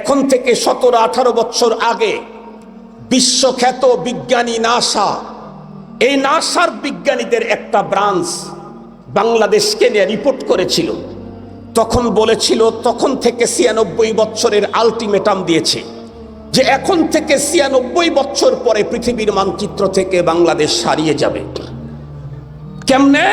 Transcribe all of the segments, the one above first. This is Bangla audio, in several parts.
এখন থেকে 17-18 বছর আগে বিশ্বখ্যাত বিজ্ঞানী নাসা, এই নাসার বিজ্ঞানীদের একটা ব্রাঞ্চ বাংলাদেশকে নিয়ে রিপোর্ট করেছিল। তখন বলেছিল, তখন থেকে 96 বছরের আলটিমেটাম দিয়েছে যে এখন থেকে 96 বছর পরে পৃথিবীর মানচিত্র থেকে বাংলাদেশ হারিয়ে যাবে। কেমনে?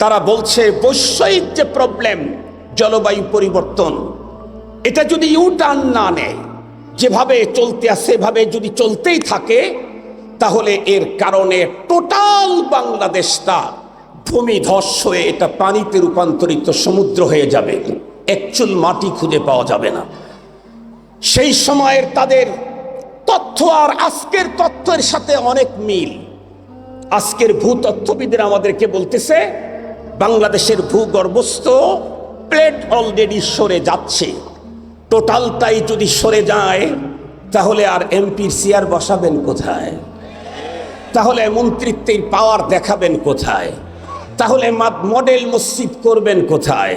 তারা বলছে বৈশ্বিক যে প্রবলেম, জলবায়ু পরিবর্তন, এটা যদি ইউটার্ন না নেয়, যেভাবে চলতে আছে সেভাবে যদি চলতেই থাকে, তাহলে এর কারণে টোটাল বাংলাদেশটা ভূমিধস হয়ে এটা পানিতে রূপান্তরিত সমুদ্র হয়ে যাবে, একচুল মাটি খুঁজে পাওয়া যাবে না। সেই সময়ের তাদের তথ্য আর আজকের তথ্যের সাথে অনেক মিল। আজকের ভূতত্ত্ববিদরা আমাদেরকে বলতেছে বাংলাদেশের ভূগর্ভস্থ প্লেট অলরেডি সরে যাচ্ছে। টোটালটাই যদি সরে যায়, তাহলে আর এমপির চেয়ার বসাবেন কোথায়? তাহলে মন্ত্রিত্বের পাওয়ার দেখাবেন কোথায়? তাহলে মডেল মসজিদ করবেন কোথায়?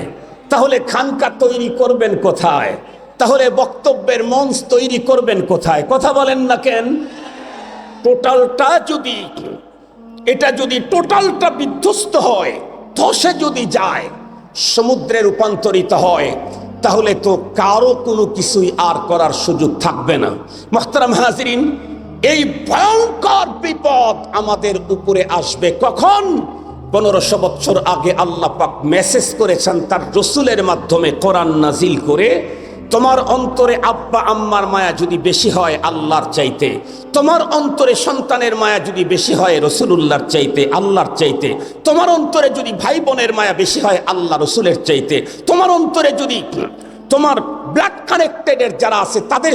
তাহলে খানকা তৈরি করবেন কোথায়? তাহলে বক্তব্যের মঞ্চ তৈরি করবেন কোথায়? কথা বলেন না কেন? টোটালটা যদি টোটালটা বিধ্বস্ত হয়, ধসে যদি যায়, সমুদ্রে রূপান্তরিত হয়, তাহলে তো কারো কোনো কিছুই আর করার সুযোগ থাকবে না। মুহতারাম হাজিরিন, এই ভয়ঙ্কর বিপদ আমাদের উপরে আসবে কখন? 1500 বছর আগে আল্লাহ পাক মেসেজ করেছেন তার রসুলের মাধ্যমে, কোরআন নাজিল করে, তোমার অন্তরে আব্বা আম্মার মায়া যদি বেশি হয় আল্লাহর চাইতে, তোমার অন্তরে সন্তানের মায়া যদি বেশি হয় রসুলুল্লাহর চাইতে, আল্লাহর চাইতে, তোমার অন্তরে যদি ভাই বোনের মায়া বেশি হয় আল্লাহ রসুলের চাইতে, তোমার অন্তরে যদি তোমার ব্লাড কানেক্টেডের যারা আছে তাদের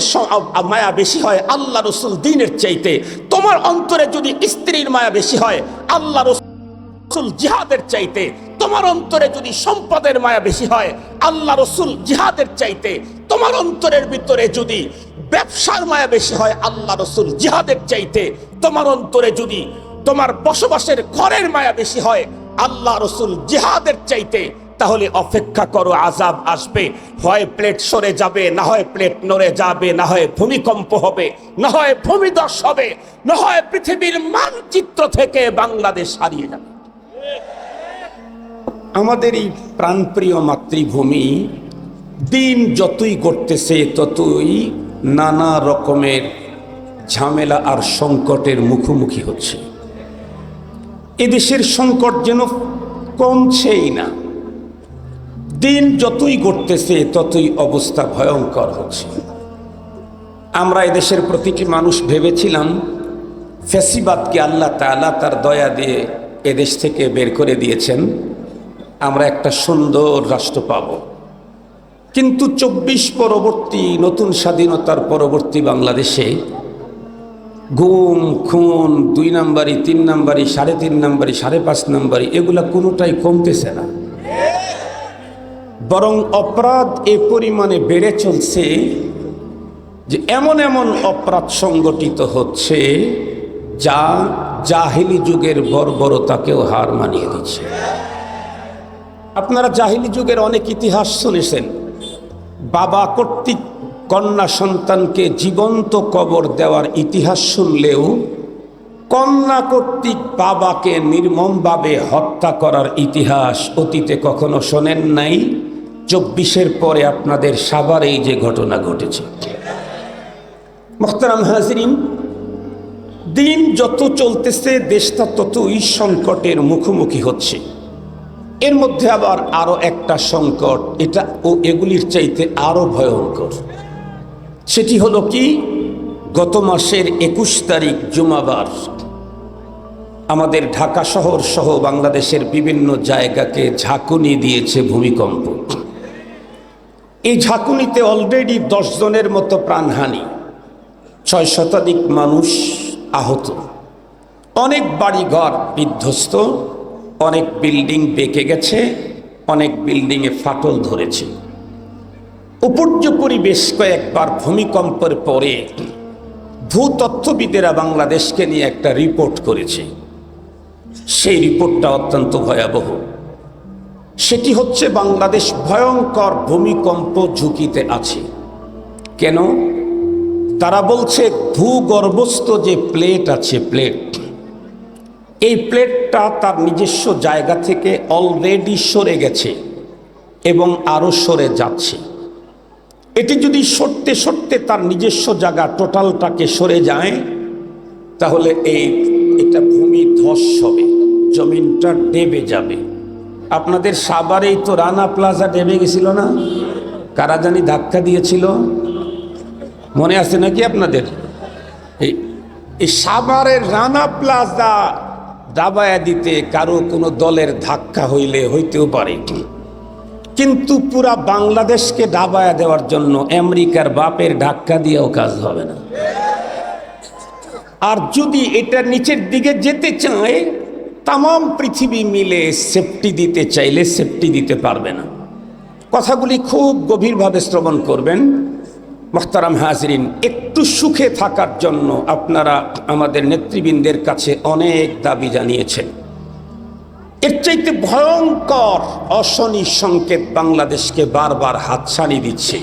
মায়া বেশি হয় আল্লাহ রসুল দ্বীনের চাইতে, তোমার অন্তরে যদি স্ত্রীর মায়া বেশি হয় আল্লাহ রসুল জিহাদের চাইতে, তোমার অন্তরে যদি সম্পদের মায়া বেশি হয় আল্লাহ রসুল জিহাদের চাইতে, তোমার অন্তরের ভিতরে যদি ব্যবসার মায়া বেশি হয় আল্লাহ রসুল জিহাদের চাইতে, তোমার অন্তরে যদি তোমার বসবাসের ঘরের মায়া বেশি হয় আল্লাহ রসুল জিহাদের চাইতে, তাহলে অপেক্ষা করো, আযাব আসবে। হয় প্লেট সরে যাবে, না হয় প্লেট নড়ে যাবে, না হয় ভূমিকম্প হবে, না হয় ভূমিধস হবে, না হয় পৃথিবীর মানচিত্র থেকে বাংলাদেশ হারিয়ে যাবে। আমাদের এই প্রাণপ্রিয় মাতৃভূমি দিন যতই গড়তেছে ততই নানা রকমের ঝামেলা আর সংকটের মুখোমুখি হচ্ছে। এদেশের সংকট যেন কমছেই না। দিন যতই গড়তেছে ততই অবস্থা ভয়ঙ্কর হচ্ছে। আমরা এদেশের প্রতিটি মানুষ ভেবেছিলাম ফ্যাসিবাদকে আল্লাহ তাআলা তার দয়া দিয়ে এদেশ থেকে বের করে দিয়েছেন, আমরা একটা সুন্দর রাষ্ট্র পাব। কিন্তু 24 পরবর্তী নতুন স্বাধীনতার পরবর্তী বাংলাদেশে গুম, খুন, 2 নাম্বারি, 3 নাম্বারি, 3.5 নাম্বারি, 5.5 নাম্বারি, এগুলা কোনোটাই কমতেছে না, বরং অপরাধ এ পরিমাণে বেড়ে চলছে যে এমন এমন অপরাধ সংগঠিত হচ্ছে যা জাহিলি যুগের বর্বরতাকেও হার মানিয়ে দিচ্ছে। আপনারা জাহিলি যুগের অনেক ইতিহাস শুনেছেন। বাবা কর্তৃক কন্যা সন্তানকে জীবন্ত কবর দেওয়ার ইতিহাস শুনলেও কন্যা কর্তৃক বাবাকে নির্মমভাবে হত্যা করার ইতিহাস অতীতে কখনো শোনেন নাই। 24-এর পরে আপনাদের সাভারে এই যে ঘটনা ঘটেছে। মুহতারাম হাজিরিন, দিন যত চলতেছে দেশটা ততই সংকটের মুখোমুখি হচ্ছে। এর মধ্যে আবার আরো একটা সংকট, এটা ও এগুলির চাইতে আরো ভয়ঙ্কর। সেটি হলো কি, গত মাসের 21 তারিখ জুমাবার আমাদের ঢাকা শহর সহ বাংলাদেশের বিভিন্ন জায়গাকে ঝাঁকুনি দিয়েছে ভূমিকম্প। এই ঝাঁকুনিতে অলরেডি 10 জনের মতো প্রাণহানি, 6 শতাধিক মানুষ আহত, অনেক বাড়িঘর বিধ্বস্ত, অনেক বিল্ডিং বেঁকে গেছে, অনেক বিল্ডিংয়ে ফাটল ধরেছে। উপর্যুপরি বেশ কয়েকবার ভূমিকম্পের পরে ভূতত্ত্ববিদেরা বাংলাদেশকে নিয়ে একটা রিপোর্ট করেছে। সেই রিপোর্টটা অত্যন্ত ভয়াবহ। সেটি হচ্ছে বাংলাদেশ ভয়ঙ্কর ভূমিকম্প ঝুঁকিতে আছে। কেন? তারা বলছে ভূগর্ভস্থ যে প্লেট আছে, প্লেট, এই প্লেটটা তার নিজস্ব জায়গা থেকে অলরেডি সরে গেছে এবং আরও সরে যাচ্ছে। এটি যদি সরতে সরতে তার নিজস্ব জায়গা টোটালটাকে সরে যায়, তাহলে এটা ভূমি ধস হবে, জমিনটা ডেবে যাবে। আপনাদের সাভারেই তো রানা প্লাজা ডেবে গেছিল না? কারা জানি ধাক্কা দিয়েছিল, মনে আছে নাকি আপনাদের? এই সাভারের রানা প্লাজা দাবায়া দিতে কারো কোনো দলের ধাক্কা হইতেও পারে, কিন্তু পুরা বাংলাদেশকে দাবায়া দেওয়ার জন্য আমেরিকার বাপের ধাক্কা দিয়েও কাজ হবে না। আর যদি এটা নিচের দিকে যেতে চায়, তাম পৃথিবী মিলে সেফটি দিতে চাইলে সেফটি দিতে পারবে না। কথাগুলি খুব গভীরভাবে শ্রবণ করবেন। মুহতারাম হাজরিন, একটু সুখে থাকার জন্য আপনারা আমাদের নেতৃবৃন্দের কাছে অনেক দাবি জানিয়েছেন। এর চাইতে ভয়ঙ্কর অশনি সংকেত বাংলাদেশকে বারবার হাতছানি দিচ্ছে।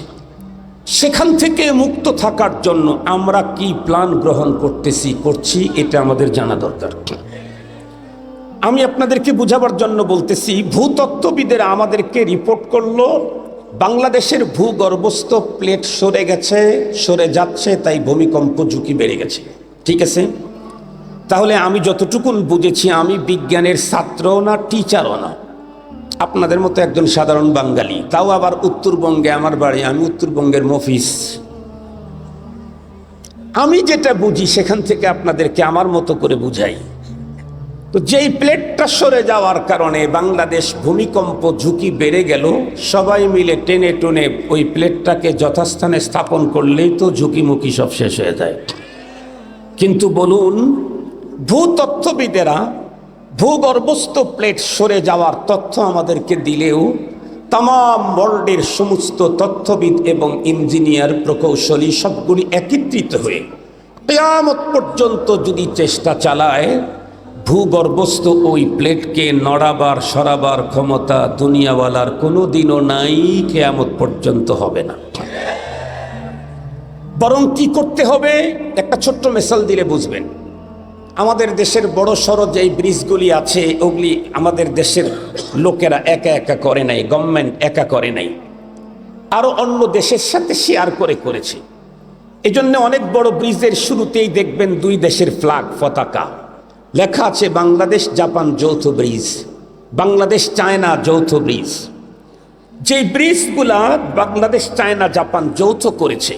সেখান থেকে মুক্ত থাকার জন্য আমরা কি প্ল্যান গ্রহণ করছি, এটা আমাদের জানা দরকার। আমি আপনাদেরকে বোঝাবার জন্য বলতেছি, ভূতত্ত্ববিদেরা আমাদেরকে রিপোর্ট করলো বাংলাদেশের ভূগর্ভস্থ প্লেট সরে যাচ্ছে, তাই ভূমিকম্প ঝুঁকি বেড়ে গেছে। ঠিক আছে, তাহলে আমি যতটুকুন বুঝেছি, আমি বিজ্ঞানের ছাত্রও না, টিচারও না, আপনাদের মতো একজন সাধারণ বাঙালি, তাও আবার উত্তরবঙ্গে আমার বাড়ি, আমি উত্তরবঙ্গের মফিজ। আমি যেটা বুঝি সেখান থেকে আপনাদেরকে আমার মতো করে বুঝাই। তো যেই প্লেটটা সরে যাওয়ার কারণে বাংলাদেশ ভূমিকম্প ঝুঁকি বেড়ে গেল, সবাই মিলে টেনে টুনে ওই প্লেটটাকে যথাস্থানে স্থাপন করলেই তো ঝুঁকিমুখি সব শেষ হয়ে যায়। কিন্তু বলুন, ভূতত্ত্ববিদেরা ভূগর্ভস্থ প্লেট সরে যাওয়ার তথ্য আমাদেরকে দিলেও তাম ওয়ার্ল্ডের সমস্ত তথ্যবিদ এবং ইঞ্জিনিয়ার, প্রকৌশলী সবগুলি একত্রিত হয়ে কিয়ামত পর্যন্ত যদি চেষ্টা চালায়, ভূগর্ভস্থ ওই প্লেটকে নড়াবার সরাবার ক্ষমতা দুনিয়াওয়ালার কোনো দিনও নাই, কিয়ামত পর্যন্ত হবে না। বরং কি করতে হবে, একটা ছোট্ট মিসাল দিলে বুঝবেন। আমাদের দেশের বড় সড়ো যেই ব্রিজগুলি আছে, ওগুলি আমাদের দেশের লোকেরা একা একা করে নাই, গভর্নমেন্ট একা করে নাই, আরও অন্য দেশের সাথে শেয়ার করেছে। এই জন্য অনেক বড় ব্রিজের শুরুতেই দেখবেন দুই দেশের ফ্ল্যাগ, পতাকা লেখা আছে, বাংলাদেশ জাপান যৌথ ব্রিজ, বাংলাদেশ চায়না যৌথ ব্রিজ। যে ব্রিজগুলা বাংলাদেশ চায়না জাপান যৌথ করেছে,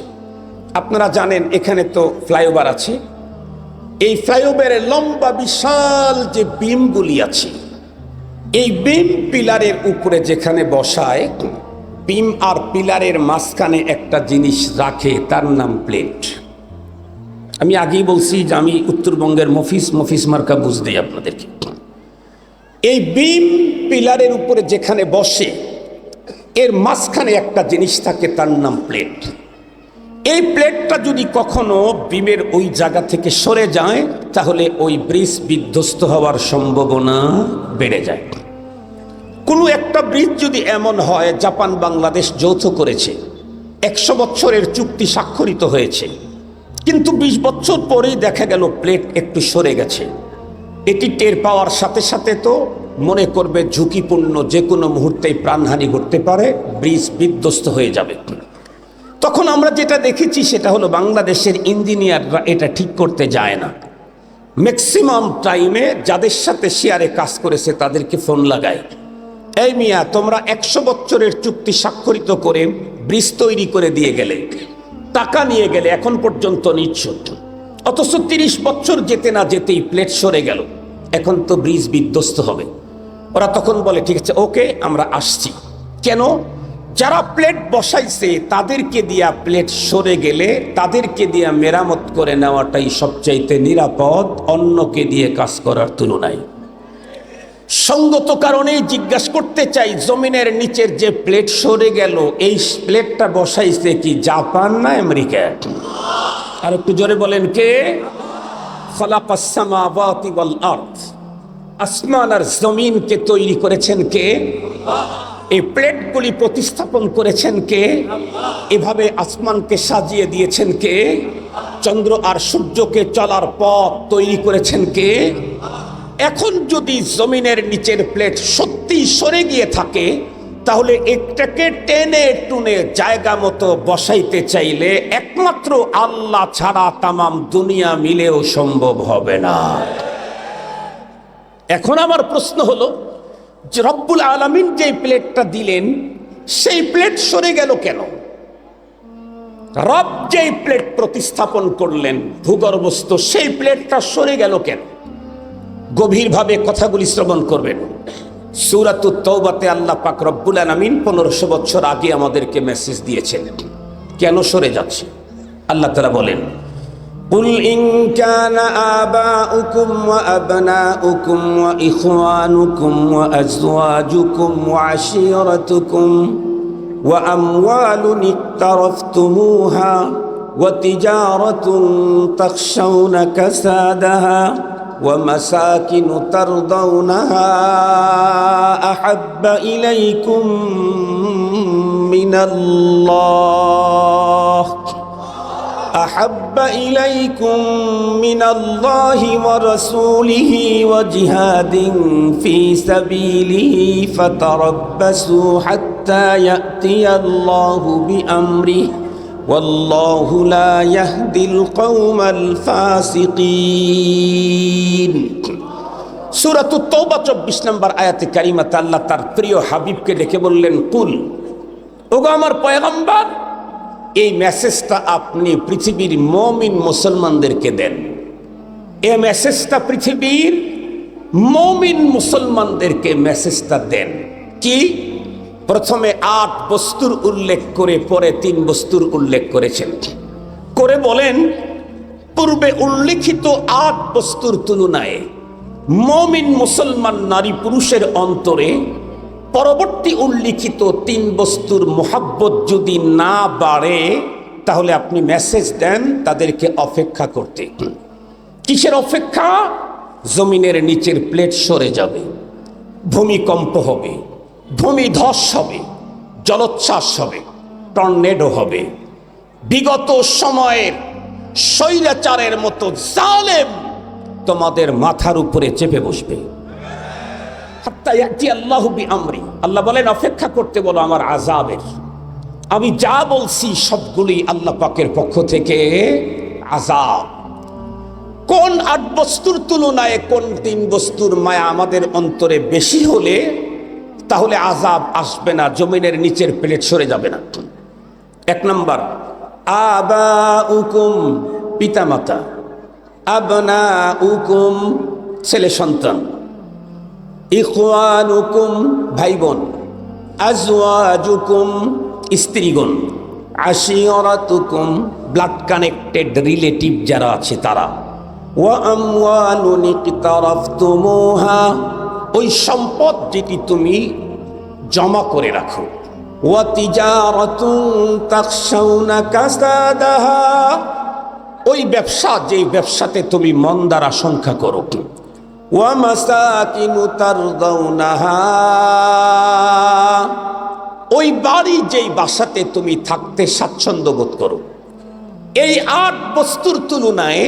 আপনারা জানেন এখানে তো ফ্লাইওভার আছে, এই ফ্লাইওভারের লম্বা বিশাল যে বিমগুলি আছে, এই বিম পিলারের উপরে যেখানে বসায়, বিম আর পিলারের মাঝখানে একটা জিনিস রাখে, তার নাম প্লেট। আমি আগেই বলছি যে আমি উত্তরবঙ্গের মফিস মার্কা বুঝ দিই আপনাদেরকে। এই বিম পিলারের উপরে যেখানে বসে, এর মাঝখানে একটা জিনিস থাকে, তার নাম প্লেট। এই প্লেটটা যদি কখনো বিমের ওই জায়গা থেকে সরে যায়, তাহলে ওই ব্রিজ বিধ্বস্ত হওয়ার সম্ভাবনা বেড়ে যায়। কোনো একটা ব্রিজ যদি এমন হয়, জাপান বাংলাদেশ যৌথ করেছে, 100 বছরের চুক্তি স্বাক্ষরিত হয়েছে, কিন্তু 20 বছর পরেই দেখা গেল প্লেট একটু সরে গেছে, এটি টের পাওয়ার সাথে সাথে তো মনে করবে ঝুঁকিপূর্ণ, যে কোনো মুহূর্তেই প্রাণহানি ঘটতে পারে, ব্রিজ বিধ্বস্ত হয়ে যাবে। তখন আমরা যেটা দেখেছি সেটা হলো, বাংলাদেশের ইঞ্জিনিয়াররা এটা ঠিক করতে যায় না। ম্যাক্সিমাম টাইমে যাদের সাথে শেয়ারে কাজ করেছে তাদেরকে ফোন লাগায়, এই মিয়া, তোমরা 100 বছরের চুক্তি স্বাক্ষরিত করে ব্রিজ তৈরি করে দিয়ে গেলে, টাকা নিয়ে গেলে, এখন পর্যন্ত নিচ্ছ, অথচ 30 বছর যেতে না যেতেই প্লেট সরে গেল, এখন তো ব্রিজ বিধ্বস্ত হবে। ওরা তখন বলে, ঠিক আছে, ওকে, আমরা আসছি। কেন? যারা প্লেট বসাইছে তাদেরকে দিয়া প্লেট সরে গেলে তাদেরকে দিয়া মেরামত করে নেওয়াটাই সবচাইতে নিরাপদ অন্যকে দিয়ে কাজ করার তুলনায়। সঙ্গত কারণেই জিজ্ঞাসা করতে চাই, জমিনের নিচের যে প্লেট সরে গেল, এই প্লেটটা বসাইছে কি জাপান না আমেরিকা? আর একটু জোরে বলেন, কে? খালাকাস সামাওয়াতি ওয়াল আরদ, আসমান আর জমিনকে তৈরি করেছেন কে? এই প্লেটগুলি প্রতিস্থাপন করেছেন কে? এভাবে আসমানকে সাজিয়ে দিয়েছেন কে? চন্দ্র আর সূর্যকে চলার পথ তৈরি করেছেন কে? এখন যদি জমিনের নিচের প্লেট সত্যি সরে গিয়ে থাকে, তাহলে একটাকে টেনে টুনে জায়গা মতো বসাইতে চাইলে একমাত্র আল্লাহ ছাড়া তামাম দুনিয়া মিলেও সম্ভব হবে না। এখন আমার প্রশ্ন হলো যে রব্বুল আলামিন যে প্লেটটা দিলেন সেই প্লেট সরে গেল কেন? রব যেই প্লেট প্রতিস্থাপন করলেন ভূগর্ভস্থ, সেই প্লেটটা সরে গেল কেন? গভীরভাবে কথাগুলি শ্রবণ করবেন। সূরাতুত তাওবাতে আল্লাহ পাক রব্বুল আলামিন 1500 বছর আগে আমাদেরকে মেসেজ দিয়েছেন কেন সরে যাচ্ছে। আল্লাহ তাআলা বলেন, قل إن كان آباؤكم وأبناؤكم وإخوانكم وأزواجكم وعشيرتكم وأموال اقترفتموها وتجارة تخشون كسادها ومساكن ترضونها أحب إليكم من الله ورسوله وجهاد في سبيله فتربصوا حتى يأتي الله بأمره والله لا يهدي القوم الفاسقين। সূরাতুত তাওবা 24 নম্বর আয়াতে কারিমাতে আল্লাহ তার প্রিয় হাবিবকে ডেকে বললেন, কুল, ওগো আমার পয়গম্বর, এই মেসেজটা আপনি পৃথিবীর মুমিন মুসলমানদেরকে দেন। এই মেসেজটা পৃথিবীর মুমিন মুসলমানদেরকে মেসেজটা দেন। কি? প্রথমে 8 বস্তুর উল্লেখ করে পরে 3 বস্তুর উল্লেখ করেছেন, করে বলেন পূর্বে উল্লেখিত 8 বস্তুর তুলনায় মুমিন মুসলমান নারী পুরুষের অন্তরে পরবর্তী উল্লিখিত 3 বস্তুর মোহাব্বত যদি না বাড়ে, তাহলে আপনি মেসেজ দেন তাদেরকে অপেক্ষা করতে। কিসের অপেক্ষা? জমিনের নিচের প্লেট সরে যাবে, ভূমিকম্প হবে, ভূমিধস হবে, জলোচ্ছ্বাস হবে, টর্নেডো হবে, বিগত সময়ের স্বৈরাচারের মতো জালেম তোমাদের মাথার উপরে চেপে বসবে। আল্লাহ বলেন অপেক্ষা করতে বলো আমার আযাবের। আমি যা বলছি সবগুলি আল্লাহ পাকের পক্ষ থেকে আযাব। কোন 8 বস্তুর তুলনায় কোন 3 বস্তুর মায়া আমাদের অন্তরে বেশি হলে তাহলে আযাব আসবে না, জমিনের নিচের প্লেট সরে যাবে না। 1 নম্বর, আবাউকুম, পিতামাতা, আবনাউকুম, ছেলে সন্তান, ইখওয়ানুকুম, ভাই বোন, আজওয়াজুকুম, স্ত্রীগণ, আশিরাতুকুম, ব্লাড কানেক্টেড রিলেটিভ যারা আছে তারা, ওয়া আমওয়ালুন ইকতারাফতুমুহা, ওই সম্পদ যেটি তুমি জমা করে রাখো, ওয়া তিজারাতুন তাখশাউনা কাসাদাহা, ওই ব্যবসা যেই ব্যবসাতে তুমি মন্দার আশঙ্কা করো, ওয়া মাসাকিনু তারদাউনাহা, ওই বাড়ি যেই বাসাতে তুমি থাকতে স্বাচ্ছন্দ্য বোধ করো। এই 8 বস্তুর তুলনায়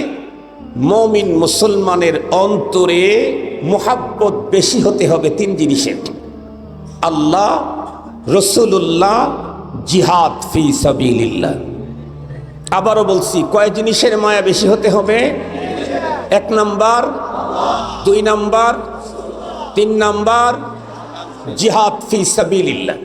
মুমিন মুসলমানের অন্তরে মুহাব্বত বেশি হতে হবে 3 জিনিসের: আল্লাহ, রাসূলুল্লাহ, জিহাদ ফি সাবিলিল্লাহ। আবারও বলছি, কয় জিনিসের মায়া বেশি হতে হবে? 1 নাম্বার, 2 নাম্বার, 3 নাম্বার জিহাদ ফি সাবিলিল্লাহ।